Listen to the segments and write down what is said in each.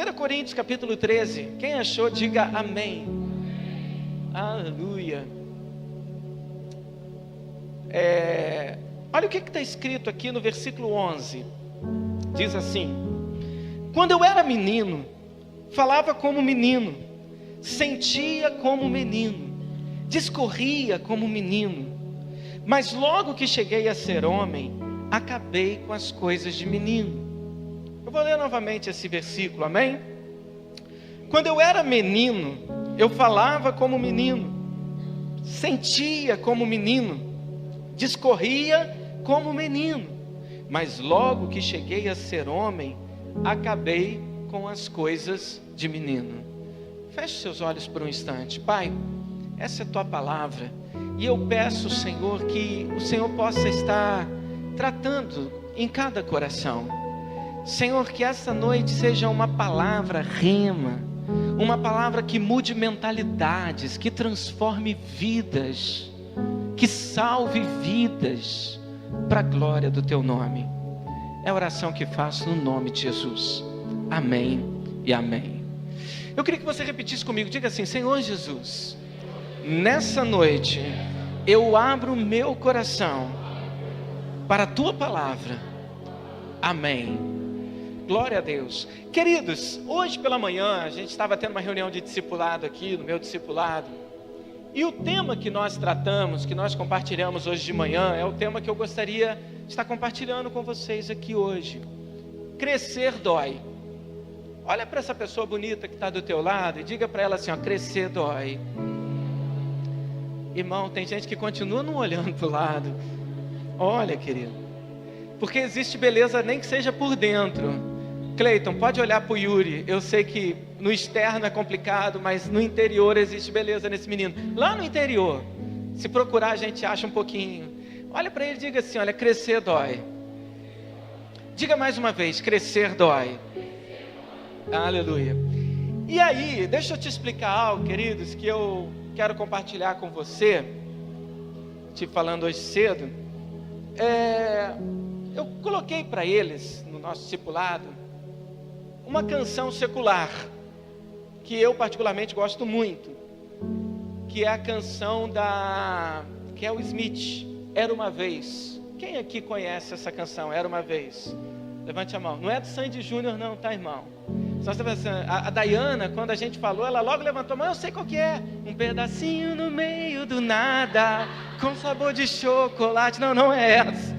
1 Coríntios capítulo 13, quem achou, diga amém. Aleluia. Olha o que está escrito aqui no versículo 11. Diz assim: quando eu era menino, falava como menino, sentia como menino, discorria como menino, mas logo que cheguei a ser homem, acabei com as coisas de menino. Eu vou ler novamente esse versículo, amém? Quando eu era menino, eu falava como menino, sentia como menino, discorria como menino, mas logo que cheguei a ser homem, acabei com as coisas de menino. Feche seus olhos por um instante. Pai, essa é a tua palavra, e eu peço, Senhor, que o Senhor possa estar tratando em cada coração. Senhor, que essa noite seja uma palavra rema, uma palavra que mude mentalidades, que transforme vidas, que salve vidas, para a glória do teu nome. É a oração que faço no nome de Jesus. Amém e amém. Eu queria que você repetisse comigo, diga assim: Senhor Jesus, nessa noite eu abro o meu coração para a tua palavra. Amém. Glória a Deus. Queridos, hoje pela manhã a gente estava tendo uma reunião de discipulado aqui, no meu discipulado, e o tema que nós tratamos, que nós compartilhamos hoje de manhã, é o tema que eu gostaria de estar compartilhando com vocês aqui hoje. Crescer dói. Olha para essa pessoa bonita que está do teu lado e diga para ela assim, ó: crescer dói. Irmão, tem gente que continua não olhando para o lado. Olha, querido, porque existe beleza nem que seja por dentro. Cleiton, pode olhar para o Yuri. Eu sei que no externo é complicado, mas no interior existe beleza nesse menino. Lá no interior, se procurar a gente acha um pouquinho. Olha para ele e diga assim, olha, crescer dói. Diga mais uma vez, crescer dói. Aleluia. E aí, deixa eu te explicar algo, queridos, que eu quero compartilhar com você. Te falando hoje cedo. Eu coloquei para eles, no nosso discipulado, uma canção secular, que eu particularmente gosto muito, que é a canção da Kel Smith, Era Uma Vez. Quem aqui conhece essa canção, Era Uma Vez? Levante a mão. Não é do Sandy Júnior não, tá, irmão? Só você pensando, a Dayana, quando a gente falou, ela logo levantou a mão. Eu sei qual que é. Um pedacinho no meio do nada, com sabor de chocolate. Não é essa.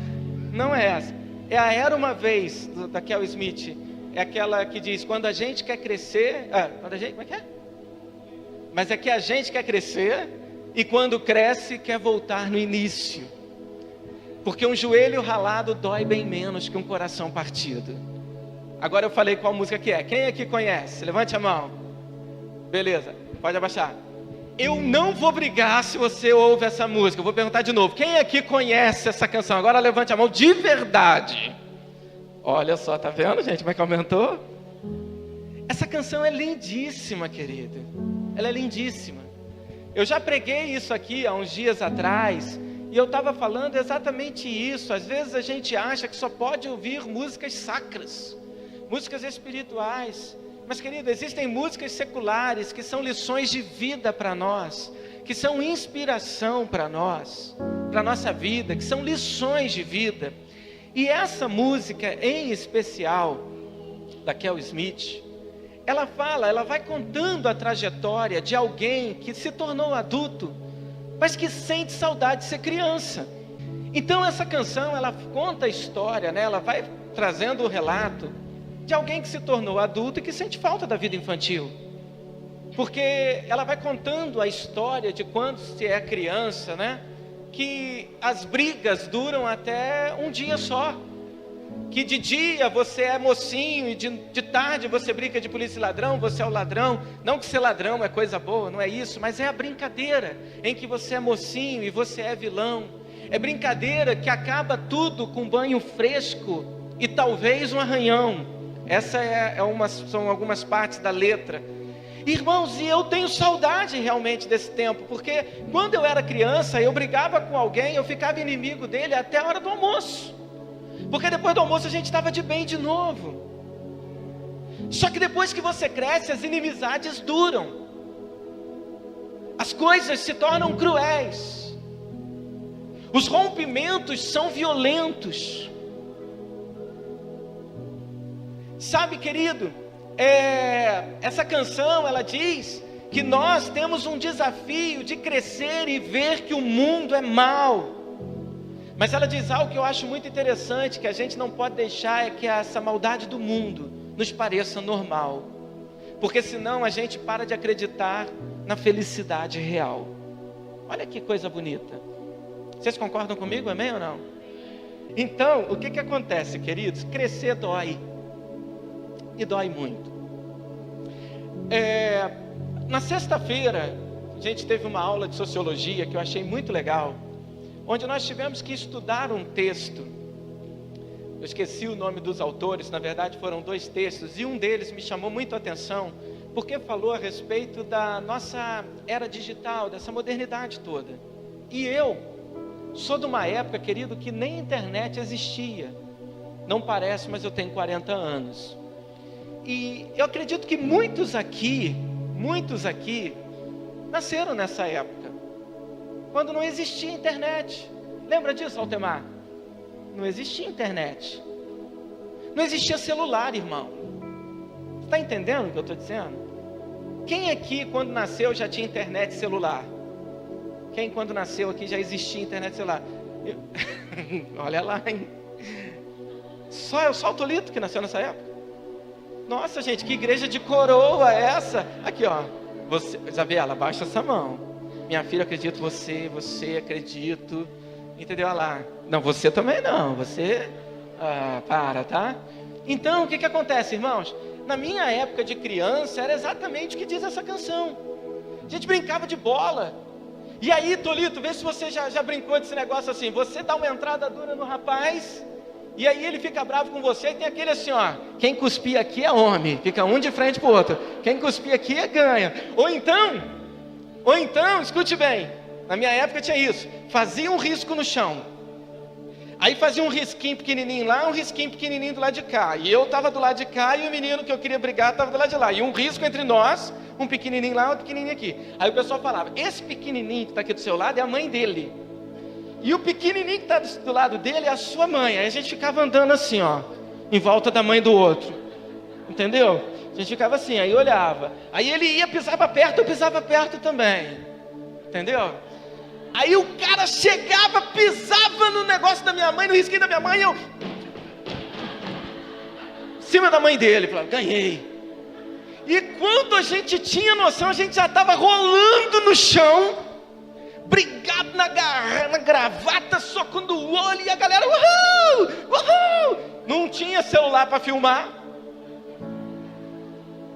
Não é essa. É a Era Uma Vez, da Kel Smith. É aquela que diz, quando a gente quer crescer... como é que é? Mas é que a gente quer crescer, e quando cresce, quer voltar no início. Porque um joelho ralado dói bem menos que um coração partido. Agora eu falei qual música que é. Quem aqui conhece? Levante a mão. Beleza, pode abaixar. Eu não vou brigar se você ouve essa música. Eu vou perguntar de novo. Quem aqui conhece essa canção? Agora levante a mão de verdade. Olha só, tá vendo, gente, como é que aumentou? Essa canção é lindíssima, querida. Ela é lindíssima. Eu já preguei isso aqui há uns dias atrás, e eu estava falando exatamente isso. Às vezes a gente acha que só pode ouvir músicas sacras, músicas espirituais. Mas, querido, existem músicas seculares que são lições de vida para nós, que são inspiração para nós, para a nossa vida, que são lições de vida. E essa música em especial, da Kel Smith, ela vai contando a trajetória de alguém que se tornou adulto, mas que sente saudade de ser criança. Então essa canção, ela conta a história, né? Ela vai trazendo o relato de alguém que se tornou adulto e que sente falta da vida infantil. Porque ela vai contando a história de quando se é criança, né? Que as brigas duram até um dia só, que de dia você é mocinho e de tarde você brinca de polícia e ladrão, você é o ladrão. Não que ser ladrão é coisa boa, não é isso, mas é a brincadeira em que você é mocinho e você é vilão. É brincadeira que acaba tudo com banho fresco e talvez um arranhão. Essa são algumas partes da letra. Irmãos, e eu tenho saudade realmente desse tempo, porque quando eu era criança, eu brigava com alguém, eu ficava inimigo dele até a hora do almoço, porque depois do almoço a gente estava de bem de novo. Só que depois que você cresce, as inimizades duram. As coisas se tornam cruéis. Os rompimentos são violentos. Sabe, querido, essa canção, ela diz que nós temos um desafio de crescer e ver que o mundo é mau. Mas ela diz algo que eu acho muito interessante, que a gente não pode deixar, é que essa maldade do mundo nos pareça normal. Porque senão a gente para de acreditar na felicidade real. Olha que coisa bonita. Vocês concordam comigo, amém ou não? Então, o que acontece, queridos? Crescer dói. E dói muito. Na sexta-feira, a gente teve uma aula de sociologia que eu achei muito legal, onde nós tivemos que estudar um texto. Eu esqueci o nome dos autores, na verdade foram 2 textos, e um deles me chamou muito a atenção, porque falou a respeito da nossa era digital, dessa modernidade toda. E eu sou de uma época, querido, que nem internet existia. Não parece, mas eu tenho 40 anos. E eu acredito que muitos aqui nasceram nessa época, quando não existia internet. Lembra disso, Altemar? Não existia internet. Não existia celular, irmão. Você está entendendo o que eu estou dizendo? Quem aqui, quando nasceu, já tinha internet celular? Quem, quando nasceu aqui, já existia internet celular? Olha lá, hein? Só o Tolito que nasceu nessa época. Nossa, gente, que igreja de coroa é essa? Aqui, ó. Você, Isabela, abaixa essa mão. Minha filha, acredito você acredito. Entendeu? Olha lá. Não, você também não. Você, para, tá? Então, o que acontece, irmãos? Na minha época de criança, era exatamente o que diz essa canção. A gente brincava de bola. E aí, Tolito, vê se você já brincou desse negócio assim. Você dá uma entrada dura no rapaz, e aí ele fica bravo com você, e tem aquele assim, ó, quem cuspir aqui é homem, fica um de frente pro outro, quem cuspir aqui é ganha. Ou então, escute bem, na minha época tinha isso, fazia um risco no chão, aí fazia um risquinho pequenininho lá, um risquinho pequenininho do lado de cá, e eu estava do lado de cá, e o menino que eu queria brigar estava do lado de lá, e um risco entre nós, um pequenininho lá, outro pequenininho aqui. Aí o pessoal falava, esse pequenininho que está aqui do seu lado é a mãe dele, e o pequenininho que está do lado dele é a sua mãe. Aí a gente ficava andando assim, ó, em volta da mãe do outro, entendeu? A gente ficava assim, aí olhava, aí ele ia, pisava perto, eu pisava perto também, entendeu? Aí o cara chegava, pisava no negócio da minha mãe, no risquinho da minha mãe, eu em cima da mãe dele, falava, ganhei. E quando a gente tinha noção, a gente já estava rolando no chão, brigado na gravata, socando o olho, e a galera, uhul, uhul. Não tinha celular para filmar,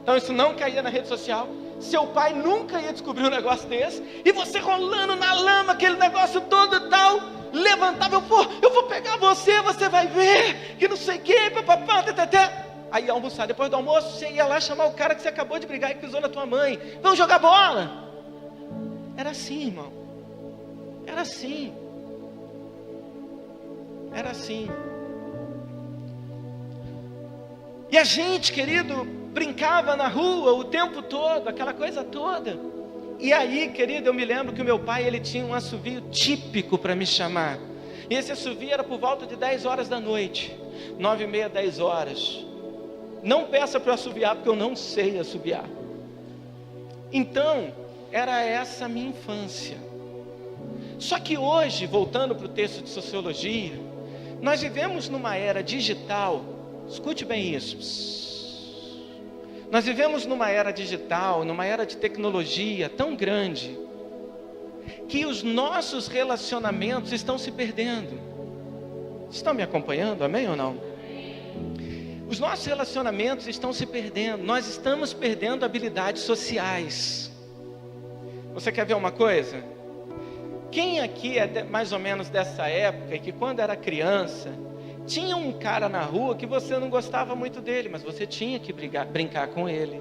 então isso não caía na rede social. Seu pai nunca ia descobrir um negócio desse, e você rolando na lama, aquele negócio todo e tal, levantava, eu vou pegar você, você vai ver, que não sei o que, papapá, tatatá. Aí ia almoçar, depois do almoço, você ia lá chamar o cara que você acabou de brigar e que pisou na tua mãe, vamos jogar bola. Era assim, irmão. Era assim. E a gente, querido, brincava na rua o tempo todo, aquela coisa toda. E aí, querido, eu me lembro que o meu pai, ele tinha um assovio típico para me chamar. E esse assovio era por volta de 10 horas da noite, 9h30, 10 horas. Não peça para eu assoviar, porque eu não sei assoviar. Então, era essa a minha infância. Só que hoje, voltando para o texto de sociologia, nós vivemos numa era digital, escute bem isso, nós vivemos numa era digital, numa era de tecnologia tão grande, que os nossos relacionamentos estão se perdendo. Estão me acompanhando, amém ou não? Os nossos relacionamentos estão se perdendo, nós estamos perdendo habilidades sociais. Você quer ver uma coisa? Quem aqui é mais ou menos dessa época, e que quando era criança, tinha um cara na rua que você não gostava muito dele, mas você tinha que brincar com ele?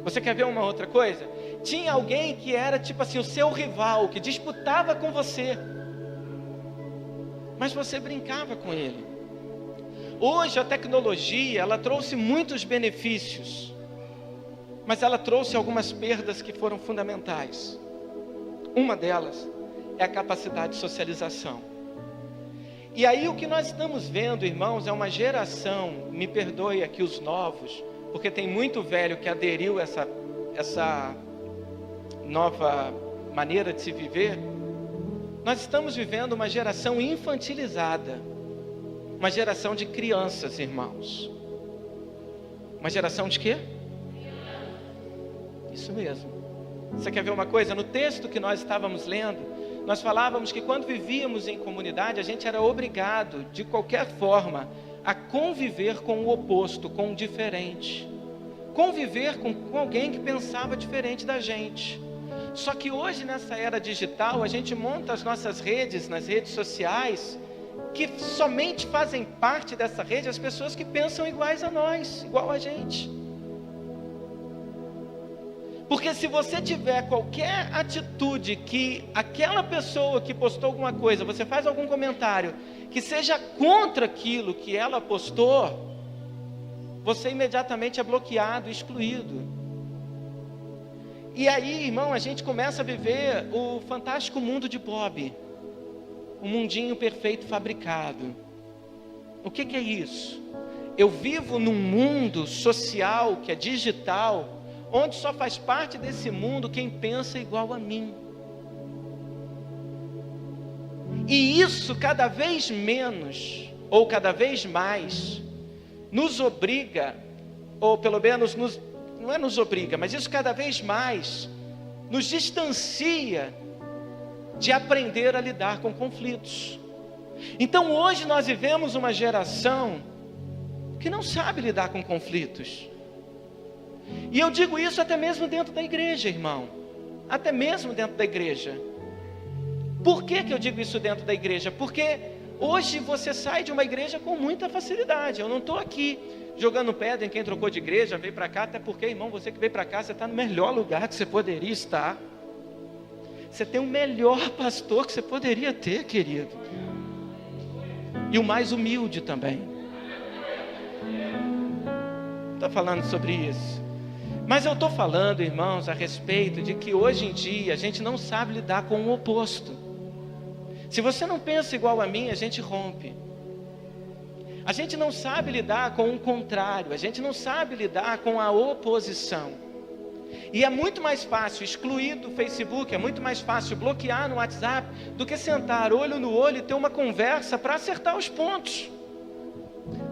Você quer ver uma outra coisa? Tinha alguém que era tipo assim, o seu rival, que disputava com você, mas você brincava com ele. Hoje a tecnologia, ela trouxe muitos benefícios, mas ela trouxe algumas perdas que foram fundamentais. Uma delas é a capacidade de socialização. E aí o que nós estamos vendo, irmãos, é uma geração, me perdoe aqui os novos, porque tem muito velho que aderiu a essa nova maneira de se viver. Nós estamos vivendo uma geração infantilizada, uma geração de crianças, irmãos. Uma geração de quê? Isso mesmo. Você quer ver uma coisa? No texto que nós estávamos lendo, nós falávamos que quando vivíamos em comunidade, a gente era obrigado, de qualquer forma, a conviver com o oposto, com o diferente. Conviver com alguém que pensava diferente da gente. Só que hoje, nessa era digital, a gente monta as nossas redes, nas redes sociais, que somente fazem parte dessa rede as pessoas que pensam iguais a nós, igual a gente. Porque se você tiver qualquer atitude que aquela pessoa que postou alguma coisa, você faz algum comentário que seja contra aquilo que ela postou, você imediatamente é bloqueado, excluído. E aí, irmão, a gente começa a viver o fantástico mundo de Bob, um mundinho perfeito fabricado. O que é isso? Eu vivo num mundo social que é digital, onde só faz parte desse mundo quem pensa igual a mim. E isso cada vez menos, ou cada vez mais, nos obriga, ou pelo menos não é nos obriga, mas isso cada vez mais nos distancia de aprender a lidar com conflitos. Então hoje nós vivemos uma geração que não sabe lidar com conflitos. E eu digo isso até mesmo dentro da igreja, irmão. Até mesmo dentro da igreja. Por que eu digo isso dentro da igreja? Porque hoje você sai de uma igreja com muita facilidade. Eu não estou aqui jogando pedra em quem trocou de igreja, veio para cá, até porque, irmão, você que veio para cá, você está no melhor lugar que você poderia estar. Você tem o melhor pastor que você poderia ter, querido. E o mais humilde também. Estou falando sobre isso. Mas eu estou falando, irmãos, a respeito de que hoje em dia a gente não sabe lidar com o oposto. Se você não pensa igual a mim, a gente rompe. A gente não sabe lidar com o contrário, a gente não sabe lidar com a oposição. E é muito mais fácil excluir do Facebook, é muito mais fácil bloquear no WhatsApp, do que sentar olho no olho e ter uma conversa para acertar os pontos.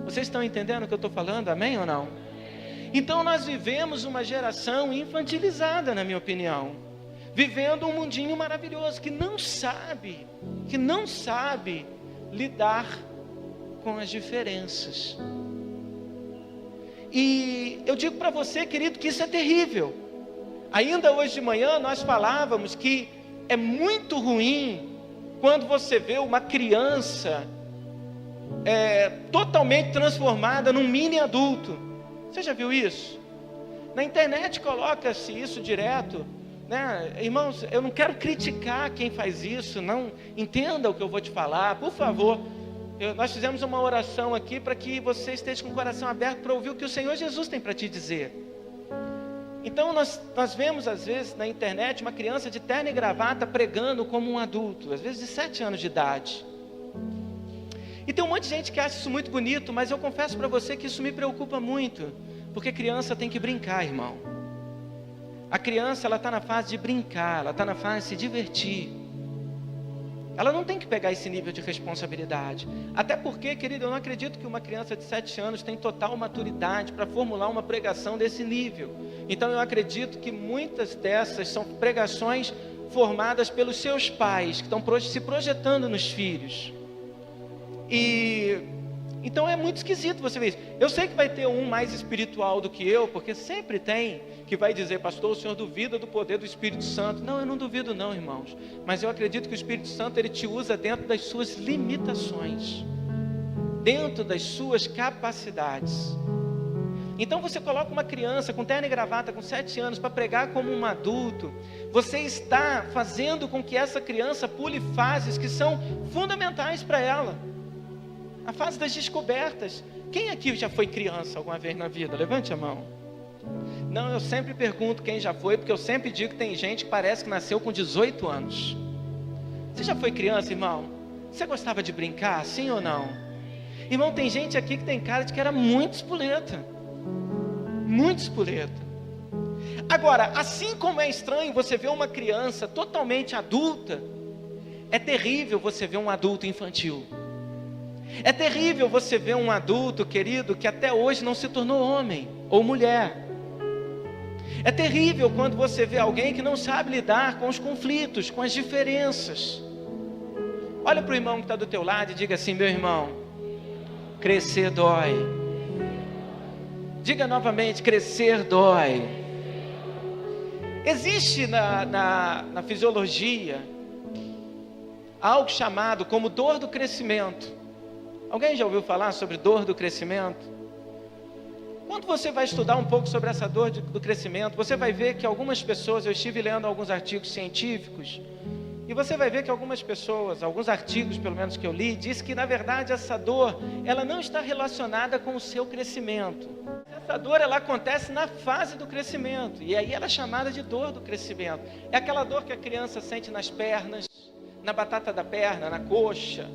Vocês estão entendendo o que eu estou falando, amém ou não? Então nós vivemos uma geração infantilizada, na minha opinião, vivendo um mundinho maravilhoso, que não sabe lidar com as diferenças. E eu digo para você, querido, que isso é terrível. Ainda hoje de manhã nós falávamos que é muito ruim quando você vê uma criança totalmente transformada num mini adulto. Você já viu isso? Na internet coloca-se isso direto, né? Irmãos, eu não quero criticar quem faz isso, não entenda o que eu vou te falar, por favor. Nós fizemos uma oração aqui para que você esteja com o coração aberto para ouvir o que o Senhor Jesus tem para te dizer. Então nós vemos às vezes na internet uma criança de terno e gravata pregando como um adulto, às vezes de 7 anos de idade. E tem um monte de gente que acha isso muito bonito, mas eu confesso para você que isso me preocupa muito, porque criança tem que brincar, irmão. A criança, ela está na fase de brincar, ela está na fase de se divertir. Ela não tem que pegar esse nível de responsabilidade. Até porque, querido, eu não acredito que uma criança de 7 anos tem total maturidade para formular uma pregação desse nível. Então eu acredito que muitas dessas são pregações formadas pelos seus pais, que estão se projetando nos filhos. Então é muito esquisito você ver isso. Eu sei que vai ter um mais espiritual do que eu, porque sempre tem, que vai dizer: pastor, o senhor duvida do poder do Espírito Santo. Não, eu não duvido não, irmãos. Mas eu acredito que o Espírito Santo, ele te usa dentro das suas limitações, dentro das suas capacidades. Então você coloca uma criança com terno e gravata, com 7 anos, para pregar como um adulto. Você está fazendo com que essa criança pule fases que são fundamentais para ela. A fase das descobertas. Quem aqui já foi criança alguma vez na vida? Levante a mão. Não, eu sempre pergunto quem já foi, porque eu sempre digo que tem gente que parece que nasceu com 18 anos. Você já foi criança, irmão? Você gostava de brincar, sim ou não? Irmão, tem gente aqui que tem cara de que era muito espoleta. Muito espoleta. Agora, assim como é estranho você ver uma criança totalmente adulta, é terrível você ver um adulto infantil. É terrível você ver um adulto, querido, que até hoje não se tornou homem ou mulher. É terrível quando você vê alguém que não sabe lidar com os conflitos, com as diferenças. Olha para o irmão que está do teu lado e diga assim: meu irmão, crescer dói. Diga novamente: crescer dói. Existe na fisiologia algo chamado como dor do crescimento. Alguém já ouviu falar sobre dor do crescimento? Quando você vai estudar um pouco sobre essa dor do crescimento, você vai ver que algumas pessoas, eu estive lendo alguns artigos científicos, e você vai ver que algumas pessoas, alguns artigos pelo menos que eu li, diz que na verdade essa dor, ela não está relacionada com o seu crescimento. Essa dor, ela acontece na fase do crescimento, e aí ela é chamada de dor do crescimento. É aquela dor que a criança sente nas pernas, na batata da perna, na coxa.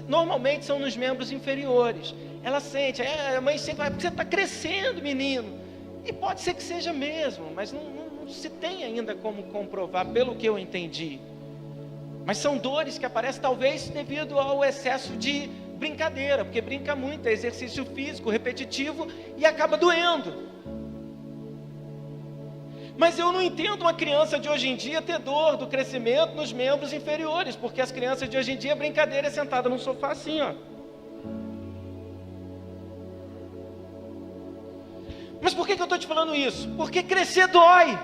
Normalmente são nos membros inferiores. Ela sente, a mãe sente, porque você está crescendo, menino. E pode ser que seja mesmo, mas não se tem ainda como comprovar, pelo que eu entendi. Mas são dores que aparecem talvez devido ao excesso de brincadeira, porque brinca muito, é exercício físico, repetitivo, e acaba doendo. Mas eu não entendo uma criança de hoje em dia ter dor do crescimento nos membros inferiores, porque as crianças de hoje em dia, a brincadeira é sentada num sofá assim, ó. Mas por que eu estou te falando isso? Porque crescer dói.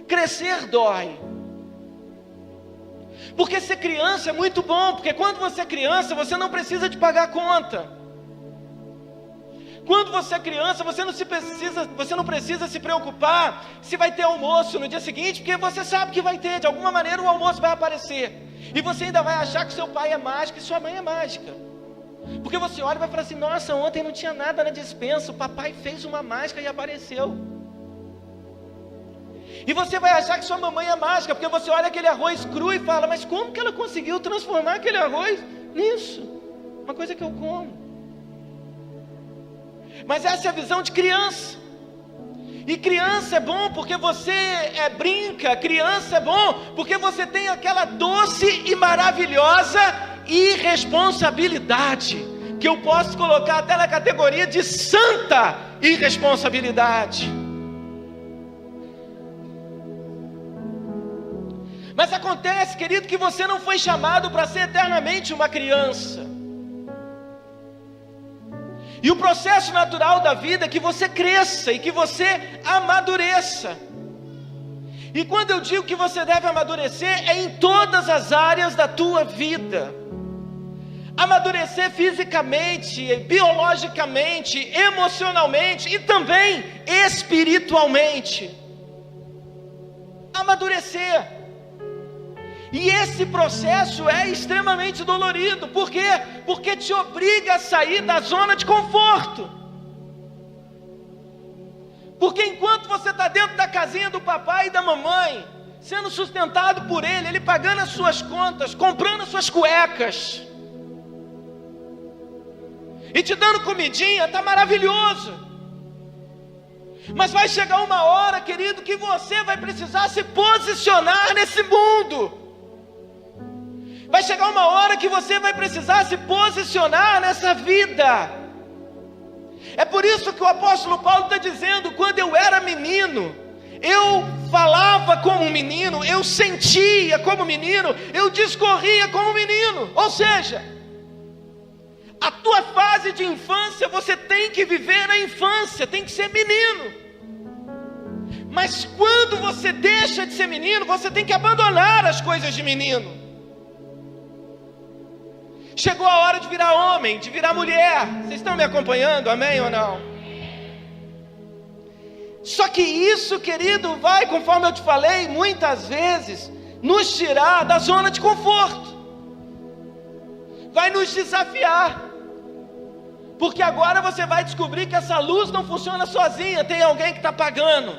Crescer dói. Porque ser criança é muito bom, porque quando você é criança, você não precisa de pagar conta. Quando você é criança, você não precisa se preocupar se vai ter almoço no dia seguinte, porque você sabe que vai ter, de alguma maneira o almoço vai aparecer. E você ainda vai achar que seu pai é mágico e sua mãe é mágica. Porque você olha e vai falar assim: nossa, ontem não tinha nada na despensa, o papai fez uma mágica e apareceu. E você vai achar que sua mamãe é mágica, porque você olha aquele arroz cru e fala: mas como que ela conseguiu transformar aquele arroz nisso? Uma coisa que eu como. Mas essa é a visão de criança. E criança é bom porque você brinca. Criança é bom porque você tem aquela doce e maravilhosa irresponsabilidade, que eu posso colocar até na categoria de santa irresponsabilidade. Mas acontece, querido, que você não foi chamado para ser eternamente uma criança. E o processo natural da vida é que você cresça e que você amadureça. E quando eu digo que você deve amadurecer, é em todas as áreas da tua vida. Amadurecer fisicamente, biologicamente, emocionalmente e também espiritualmente. Amadurecer. E esse processo é extremamente dolorido. Por quê? Porque te obriga a sair da zona de conforto. Porque enquanto você está dentro da casinha do papai e da mamãe, sendo sustentado por ele pagando as suas contas, comprando as suas cuecas, e te dando comidinha, está maravilhoso. Mas vai chegar uma hora, querido, que você vai precisar se posicionar nesse mundo. Vai chegar uma hora que você vai precisar se posicionar nessa vida. É por isso que o apóstolo Paulo está dizendo: quando eu era menino, eu falava como um menino, eu sentia como menino, eu discorria como menino. Ou seja, a tua fase de infância, você tem que viver a infância, tem que ser menino. Mas quando você deixa de ser menino, você tem que abandonar as coisas de menino. Chegou a hora de virar homem, de virar mulher. Vocês estão me acompanhando, amém ou não? Só que isso, querido, vai, conforme eu te falei, muitas vezes nos tirar da zona de conforto. vai nos desafiar. Porque agora você vai descobrir que essa luz não funciona sozinha, tem alguém que está pagando.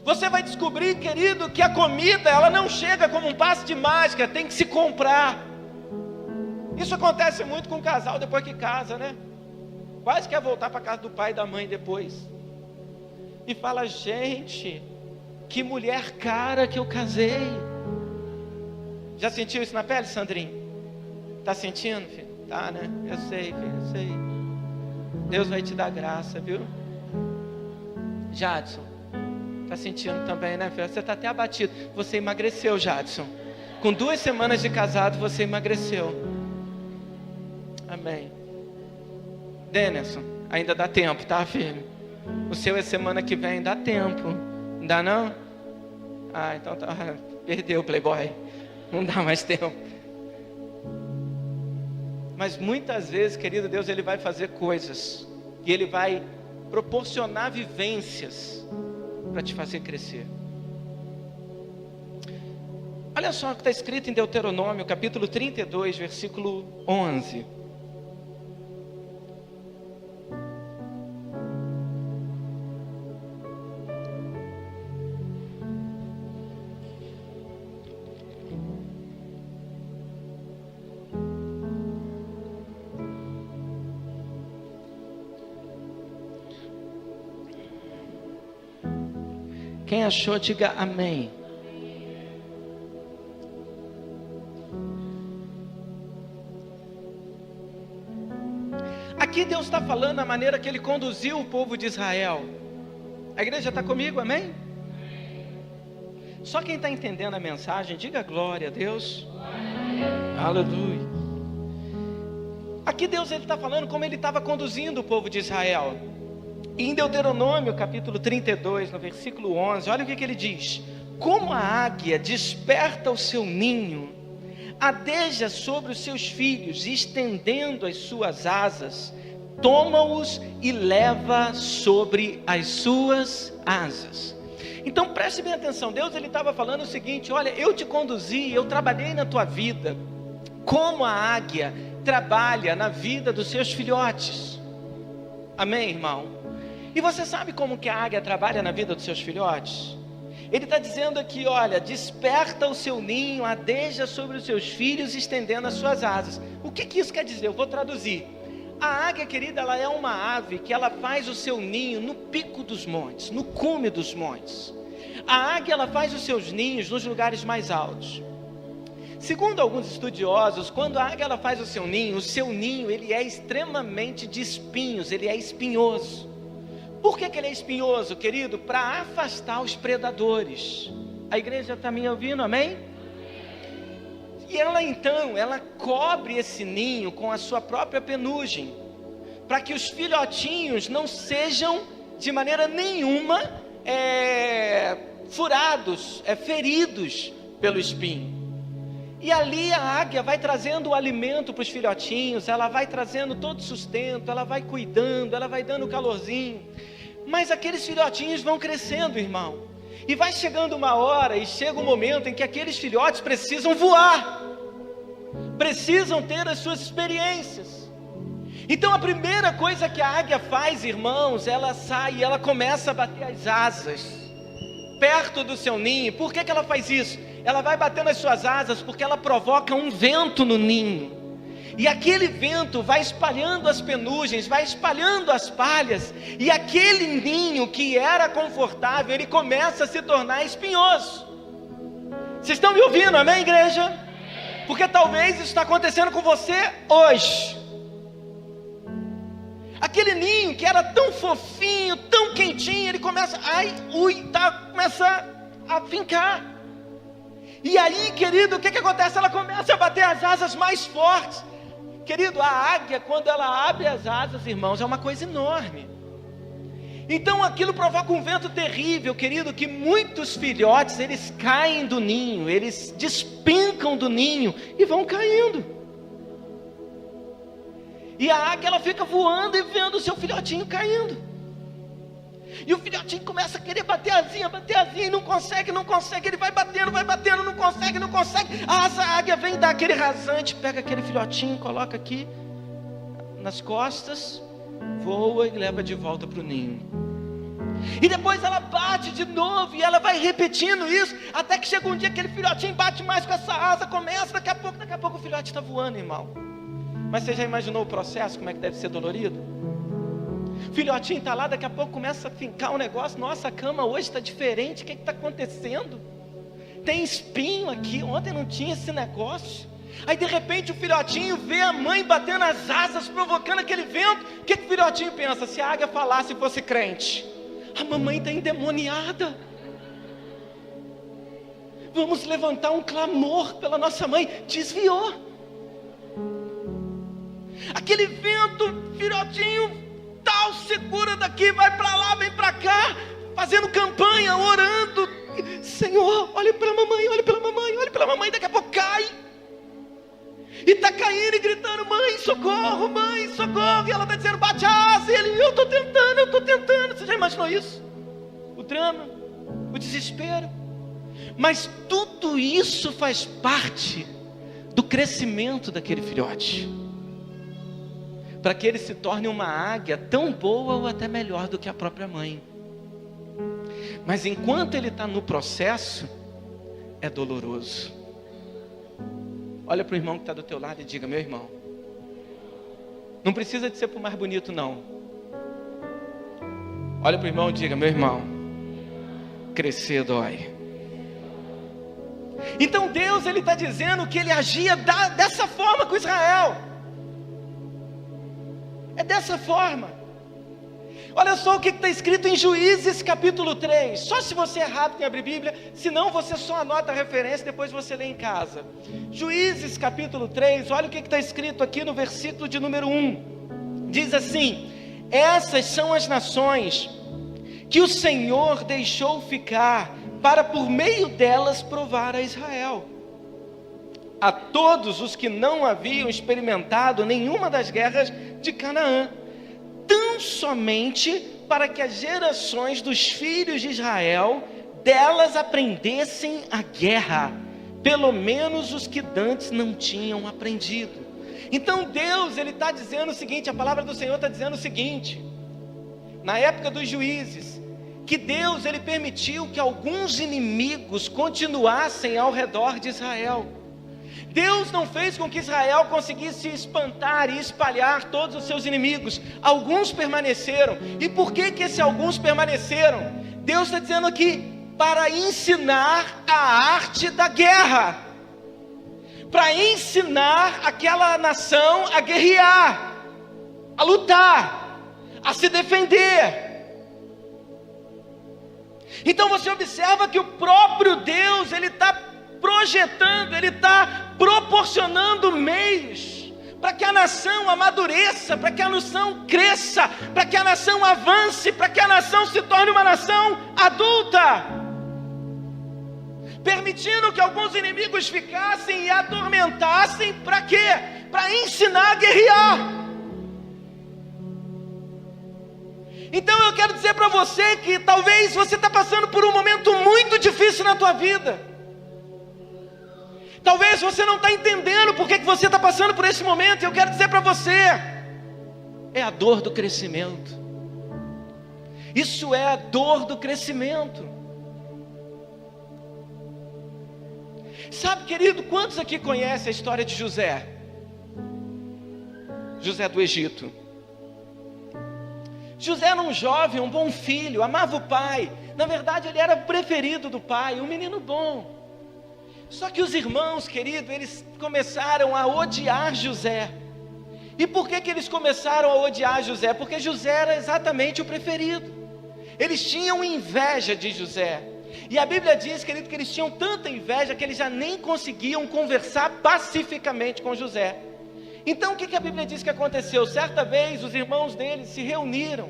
Você vai descobrir, querido, que a comida, ela não chega como um passe de mágica, tem que se comprar. Isso acontece muito com o casal depois que casa, né? Quase quer voltar para a casa do pai e da mãe depois. E fala, gente, que mulher cara que eu casei. Já sentiu isso na pele, Sandrinho? Tá sentindo, filho? Tá, né? Eu sei, filho, eu sei. Deus vai te dar graça, viu? Jadson, tá sentindo também, né, filho? Você tá até abatido. Você emagreceu, Jadson. Com 2 semanas de casado, você emagreceu. Amém. Denison, ainda dá tempo, tá, filho? O seu é semana que vem, dá tempo. Não dá não? Ah, então tá. Perdeu, playboy. Não dá mais tempo. Mas muitas vezes, querido Deus, Ele vai fazer coisas. E Ele vai proporcionar vivências para te fazer crescer. Olha só o que está escrito em Deuteronômio, capítulo 32, versículo 11. Quem achou, diga amém. Aqui Deus está falando a maneira que Ele conduziu o povo de Israel. A igreja está comigo, amém? Só quem está entendendo a mensagem, diga glória a Deus. Aleluia. Aqui Deus está falando como Ele estava conduzindo o povo de Israel. E em Deuteronômio capítulo 32, no versículo 11, olha o que Ele diz: como a águia desperta o seu ninho, adeja sobre os seus filhos, estendendo as suas asas, toma-os e leva sobre as suas asas. Então preste bem atenção, Deus Ele estava falando o seguinte: olha, eu te conduzi, eu trabalhei na tua vida, como a águia trabalha na vida dos seus filhotes. Amém, irmão? E você sabe como que a águia trabalha na vida dos seus filhotes? Ele está dizendo aqui, olha, desperta o seu ninho, adeja sobre os seus filhos, estendendo as suas asas. O que isso quer dizer? Eu vou traduzir. A águia, querida, ela é uma ave que ela faz o seu ninho no pico dos montes, no cume dos montes. A águia, ela faz os seus ninhos nos lugares mais altos. Segundo alguns estudiosos, quando a águia ela faz o seu ninho ele é extremamente de espinhos, ele é espinhoso. Por que ele é espinhoso, querido? Para afastar os predadores. A igreja está me ouvindo, amém? E ela então, ela cobre esse ninho com a sua própria penugem, para que os filhotinhos não sejam de maneira nenhuma furados, feridos pelo espinho. E ali a águia vai trazendo o alimento para os filhotinhos, ela vai trazendo todo o sustento, ela vai cuidando, ela vai dando calorzinho. Mas aqueles filhotinhos vão crescendo, irmão. E vai chegando uma hora, e chega um momento em que aqueles filhotes precisam voar. Precisam ter as suas experiências. Então a primeira coisa que a águia faz, irmãos, ela sai e ela começa a bater as asas perto do seu ninho. Por que ela faz isso? Ela vai batendo as suas asas porque ela provoca um vento no ninho. E aquele vento vai espalhando as penugens, vai espalhando as palhas, e aquele ninho que era confortável, ele começa a se tornar espinhoso. Vocês estão me ouvindo, amém, igreja? Porque talvez isso está acontecendo com você hoje. Aquele ninho que era tão fofinho, tão quentinho, ele começa, começa a fincar. E aí, querido, o que acontece? Ela começa a bater as asas mais fortes. Querido, a águia, quando ela abre as asas, irmãos, é uma coisa enorme. Então aquilo provoca um vento terrível, querido, que muitos filhotes, eles caem do ninho, eles despencam do ninho e vão caindo. E a águia, ela fica voando e vendo o seu filhotinho caindo. E o filhotinho começa a querer bater asinha, e não consegue, ele vai batendo, não consegue. A águia vem dar aquele rasante, pega aquele filhotinho, coloca aqui nas costas, voa e leva de volta para o ninho. E depois ela bate de novo, e ela vai repetindo isso, até que chega um dia que aquele filhotinho bate mais com essa asa, começa, daqui a pouco o filhote está voando, irmão. Mas você já imaginou o processo, como é que deve ser dolorido? O filhotinho está lá, daqui a pouco começa a fincar um negócio, nossa, a cama hoje está diferente, o que está acontecendo? Tem espinho aqui, ontem não tinha esse negócio. Aí de repente o filhotinho vê a mãe batendo as asas, provocando aquele vento. O que o filhotinho pensa? Se a águia falasse e fosse crente, a mamãe está endemoniada, vamos levantar um clamor pela nossa mãe. Desviou aquele vento, filhotinho tal, segura daqui, vai para lá, vem para cá, fazendo campanha, orando, Senhor, olha pela mamãe, daqui a pouco cai, e está caindo e gritando, mãe, socorro, e ela está dizendo, bate a asa, e ele, eu estou tentando, você já imaginou isso? O drama, o desespero, mas tudo isso faz parte do crescimento daquele filhote, para que ele se torne uma águia tão boa ou até melhor do que a própria mãe. Mas enquanto ele está no processo, é doloroso. Olha para o irmão que está do teu lado e diga, meu irmão, não precisa de ser para o mais bonito não. Olha para o irmão e diga, meu irmão, crescer dói. Então Deus, ele está dizendo que ele agia dessa forma com Israel. É dessa forma. Olha só o que está escrito em Juízes capítulo 3. Só se você é rápido em abrir Bíblia, senão você só anota a referência, depois você lê em casa. Juízes capítulo 3, olha o que está escrito aqui no versículo de número 1. Diz assim: essas são as nações que o Senhor deixou ficar, para por meio delas provar a Israel. A todos os que não haviam experimentado nenhuma das guerras de Canaã, tão somente para que as gerações dos filhos de Israel delas aprendessem a guerra, pelo menos os que dantes não tinham aprendido. Então Deus, ele está dizendo o seguinte, a palavra do Senhor está dizendo o seguinte, na época dos juízes, que Deus, ele permitiu que alguns inimigos continuassem ao redor de Israel. Deus não fez com que Israel conseguisse espantar e espalhar todos os seus inimigos. Alguns permaneceram. E por que esses alguns permaneceram? Deus está dizendo aqui, para ensinar a arte da guerra, para ensinar aquela nação a guerrear, a lutar, a se defender. Então você observa que o próprio Deus, ele está projetando, ele está proporcionando meios para que a nação amadureça, para que a nação cresça, para que a nação avance, para que a nação se torne uma nação adulta, permitindo que alguns inimigos ficassem e atormentassem. Para quê? Para ensinar a guerrear. Então eu quero dizer para você que talvez você está passando por um momento muito difícil na tua vida. Talvez você não está entendendo por que você está passando por esse momento. E eu quero dizer para você, é a dor do crescimento. Isso é a dor do crescimento. Sabe, querido, quantos aqui conhecem a história de José? José do Egito. José era um jovem, um bom filho, amava o pai. Na verdade ele era o preferido do pai, um menino bom. Só que os irmãos, querido, eles começaram a odiar José. E por que eles começaram a odiar José? Porque José era exatamente o preferido. Eles tinham inveja de José. E a Bíblia diz, querido, que eles tinham tanta inveja que eles já nem conseguiam conversar pacificamente com José. Então o que a Bíblia diz que aconteceu? Certa vez os irmãos deles se reuniram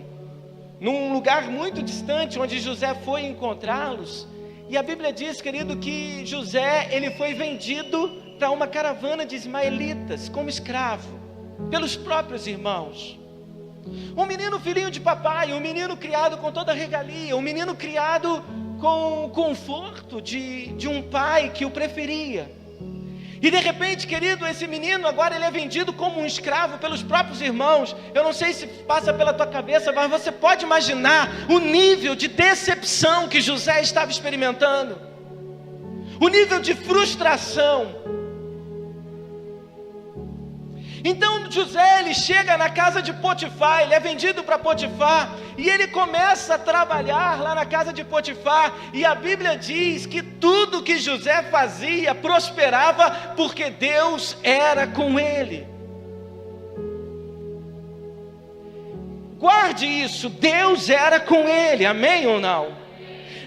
num lugar muito distante, onde José foi encontrá-los. E a Bíblia diz, querido, que José, ele foi vendido para uma caravana de ismaelitas como escravo, pelos próprios irmãos. Um menino filhinho de papai, um menino criado com toda a regalia, um menino criado com o conforto de um pai que o preferia. E de repente, querido, esse menino agora ele é vendido como um escravo pelos próprios irmãos. Eu não sei se passa pela tua cabeça, mas você pode imaginar o nível de decepção que José estava experimentando, o nível de frustração. Então José, ele chega na casa de Potifar, ele é vendido para Potifar, e ele começa a trabalhar lá na casa de Potifar, e a Bíblia diz que tudo que José fazia prosperava, porque Deus era com ele. Guarde isso, Deus era com ele, amém ou não?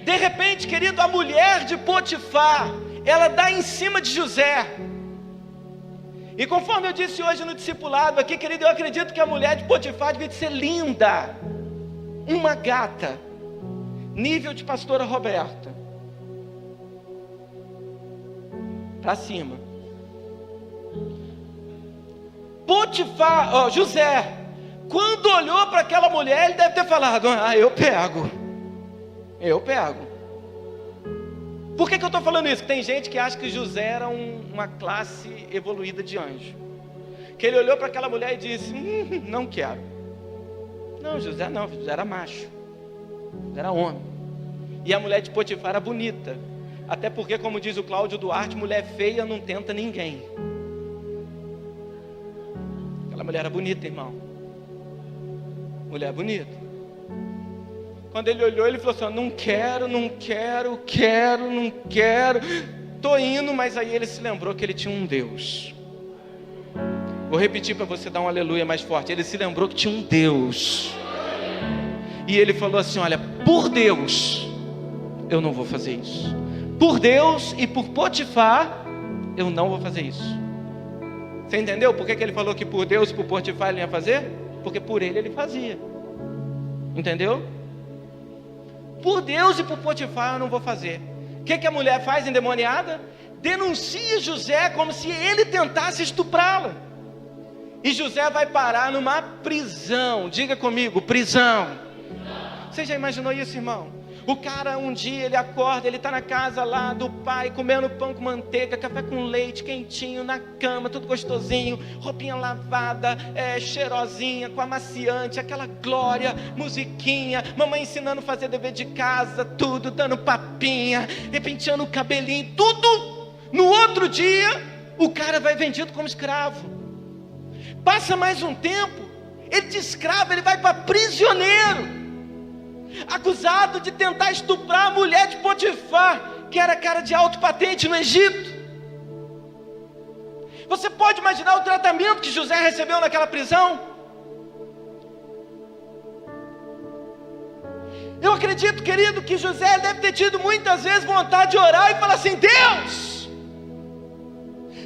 De repente, querido, a mulher de Potifar, ela dá em cima de José. E conforme eu disse hoje no discipulado aqui, querido, eu acredito que a mulher de Potifar devia ser linda, uma gata, nível de pastora Roberta, para cima. Potifar, José, quando olhou para aquela mulher, ele deve ter falado: eu pego. Por que eu estou falando isso? Tem gente que acha que José era uma classe evoluída de anjo, que ele olhou para aquela mulher e disse: não quero. Não, José era macho, era homem. E a mulher de Potifar era bonita, até porque, como diz o Cláudio Duarte, mulher feia não tenta ninguém. Aquela mulher era bonita, irmão, mulher bonita. Quando ele olhou, ele falou assim: não quero, estou indo. Mas aí ele se lembrou que ele tinha um Deus. Vou repetir para você dar um aleluia mais forte. Ele se lembrou que tinha um Deus, e ele falou assim: olha, por Deus eu não vou fazer isso. Por Deus e por Potifar eu não vou fazer isso. Você entendeu por que ele falou que por Deus e por Potifar ele ia fazer? Porque por ele fazia. Entendeu? Por Deus e por Potifar eu não vou fazer. O que a mulher faz, endemoniada? Denuncia José como se ele tentasse estuprá-la. E José vai parar numa prisão. Diga comigo, prisão. Você já imaginou isso, irmão? O cara, um dia ele acorda, ele está na casa lá do pai, comendo pão com manteiga, café com leite, quentinho, na cama, tudo gostosinho, roupinha lavada, cheirosinha, com amaciante, aquela glória, musiquinha, mamãe ensinando a fazer dever de casa, tudo, dando papinha, repenteando o cabelinho, tudo. No outro dia, o cara vai vendido como escravo. Passa mais um tempo, ele de escravo, ele vai para prisioneiro, acusado de tentar estuprar a mulher de Potifar, que era cara de alto patente no Egito. Você pode imaginar o tratamento que José recebeu naquela prisão? Eu acredito, querido, que José deve ter tido muitas vezes vontade de orar e falar assim: Deus,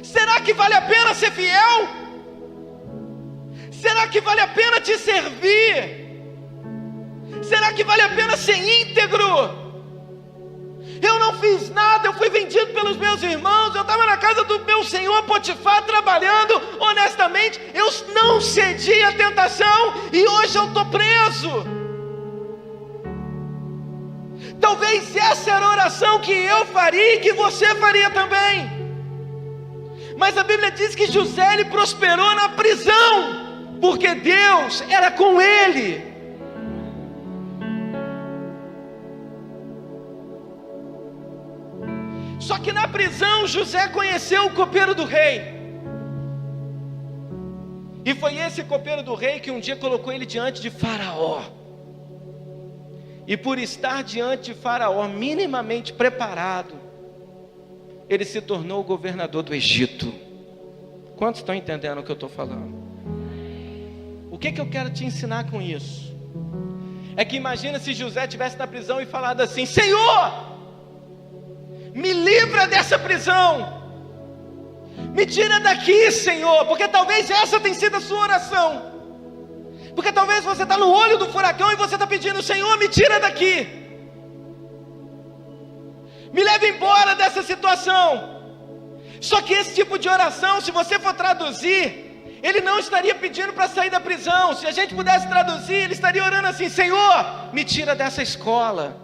será que vale a pena ser fiel? Será que vale a pena te servir? Será que vale a pena ser íntegro? Eu não fiz nada, eu fui vendido pelos meus irmãos, eu estava na casa do meu senhor Potifar trabalhando honestamente, eu não cedi à tentação e hoje eu estou preso. Talvez essa era a oração que eu faria e que você faria também. Mas a Bíblia diz que José ele prosperou na prisão, porque Deus era com ele. Só que na prisão José conheceu o copeiro do rei. E foi esse copeiro do rei que um dia colocou ele diante de Faraó. E por estar diante de Faraó minimamente preparado, ele se tornou o governador do Egito. Quantos estão entendendo o que eu estou falando? O que eu quero te ensinar com isso? É que imagina se José estivesse na prisão e falado assim: Senhor, me livra dessa prisão, me tira daqui, Senhor. Porque talvez essa tenha sido a sua oração, porque talvez você está no olho do furacão e você está pedindo: Senhor, me tira daqui, me leva embora dessa situação. Só que esse tipo de oração, se você for traduzir, Ele não estaria pedindo para sair da prisão. Se a gente pudesse traduzir, ele estaria orando assim: Senhor, me tira dessa escola.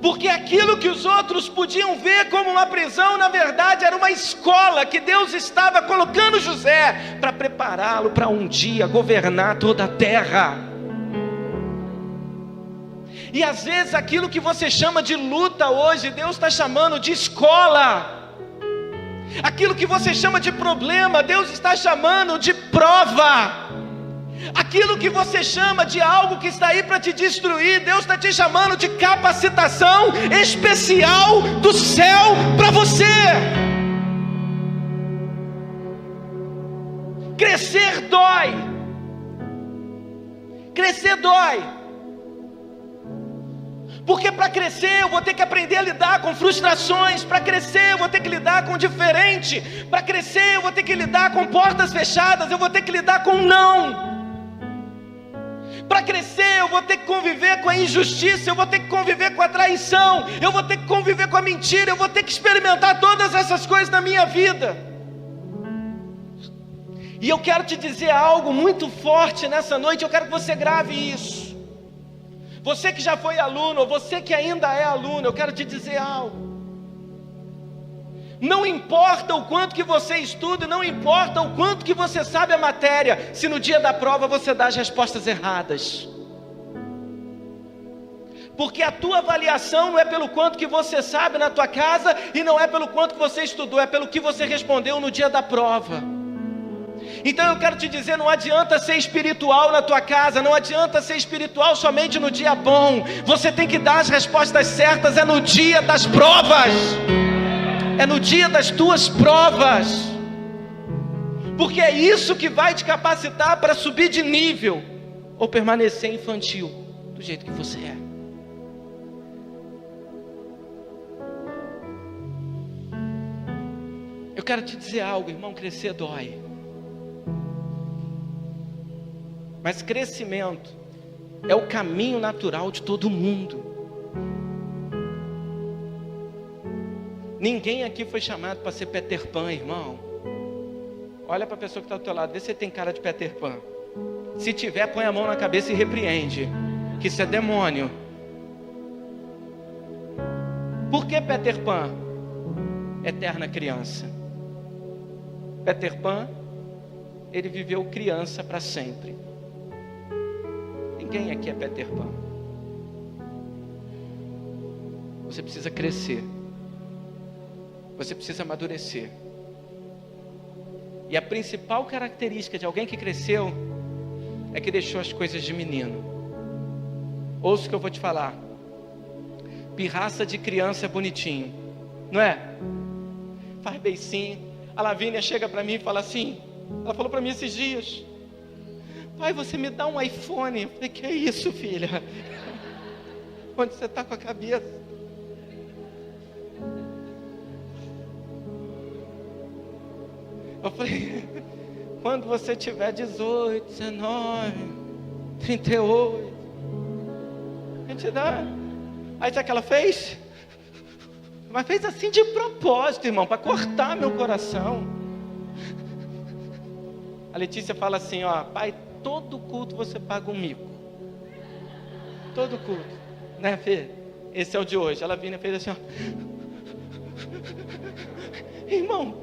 Porque aquilo que os outros podiam ver como uma prisão, na verdade era uma escola que Deus estava colocando José para prepará-lo para um dia governar toda a terra. E às vezes aquilo que você chama de luta hoje, Deus está chamando de escola. Aquilo que você chama de problema, Deus está chamando de prova. Aquilo que você chama de algo que está aí para te destruir, Deus está te chamando de capacitação especial do céu para você. Crescer dói. Crescer dói. Porque para crescer eu vou ter que aprender a lidar com frustrações. Para crescer eu vou ter que lidar com o diferente. Para crescer eu vou ter que lidar com portas fechadas. Eu vou ter que lidar com não. Para crescer eu vou ter que conviver com a injustiça, eu vou ter que conviver com a traição, eu vou ter que conviver com a mentira, eu vou ter que experimentar todas essas coisas na minha vida. E eu quero te dizer algo muito forte nessa noite, eu quero que você grave isso. Você que já foi aluno, ou você que ainda é aluno, eu quero te dizer algo. Não importa o quanto que você estuda, não importa o quanto que você sabe a matéria, se no dia da prova você dá as respostas erradas. Porque a tua avaliação não é pelo quanto que você sabe na tua casa, e não é pelo quanto que você estudou, é pelo que você respondeu no dia da prova. Então eu quero te dizer, não adianta ser espiritual na tua casa, não adianta ser espiritual somente no dia bom. Você tem que dar as respostas certas, é no dia das provas. É no dia das tuas provas. Porque é isso que vai te capacitar para subir de nível ou permanecer infantil do jeito que você é. Eu quero te dizer algo, irmão, crescer dói. Mas crescimento é o caminho natural de todo mundo. Ninguém aqui foi chamado para ser Peter Pan, irmão. Olha para a pessoa que está do teu lado, vê se você tem cara de Peter Pan. Se tiver, põe a mão na cabeça e repreende, que isso é demônio. Por que Peter Pan? Eterna criança. Peter Pan, ele viveu criança para sempre. Ninguém aqui é Peter Pan. Você precisa crescer. Você precisa amadurecer. E a principal característica de alguém que cresceu é que deixou as coisas de menino. Ouça o que eu vou te falar. Pirraça de criança é bonitinho, não é? Faz beicinho. A Lavínia chega para mim e fala assim, ela falou para mim esses dias: pai, você me dá um iPhone? Eu falei: que é isso, filha? Onde você está com a cabeça? Eu falei: quando você tiver 18, 19, 38, a gente dá. Aí sabe o que ela fez? Mas fez assim de propósito, irmão, para cortar meu coração. A Letícia fala assim, ó: pai, todo culto você paga um mico. Todo culto, né, Fê? Esse é o de hoje. Ela vinha e fez assim, ó: irmão,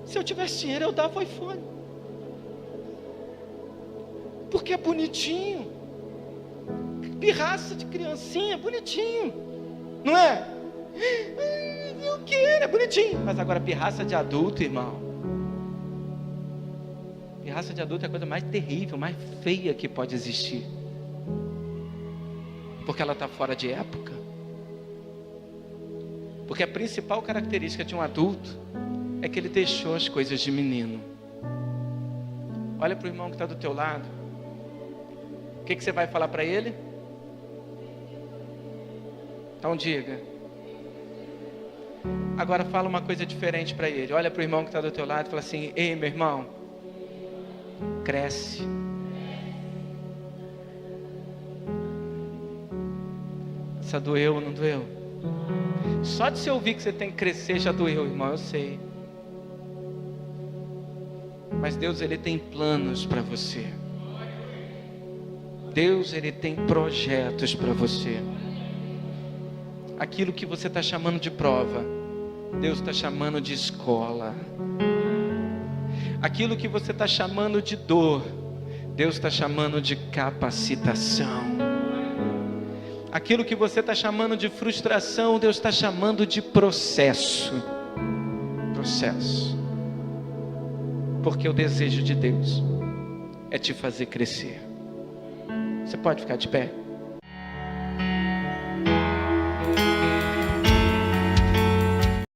se eu tivesse dinheiro eu dava o iPhone, porque é bonitinho. Pirraça de criancinha, bonitinho, não é? Eu quero, é bonitinho. Mas agora pirraça de adulto, irmão, pirraça de adulto é a coisa mais terrível, mais feia que pode existir, porque ela está fora de época. Porque a principal característica de um adulto é que ele deixou as coisas de menino. Olha para o irmão que está do teu lado. O que você vai falar para ele? Então diga. Agora fala uma coisa diferente para ele. Olha para o irmão que está do teu lado e fala assim: ei, meu irmão, cresce. Essa doeu ou não doeu? Só de você ouvir que você tem que crescer já doeu, irmão, eu sei. Mas Deus, Ele tem planos para você. Deus, Ele tem projetos para você. Aquilo que você está chamando de prova, Deus está chamando de escola. Aquilo que você está chamando de dor, Deus está chamando de capacitação. Aquilo que você está chamando de frustração, Deus está chamando de processo. Processo. Porque o desejo de Deus é te fazer crescer. Você pode ficar de pé?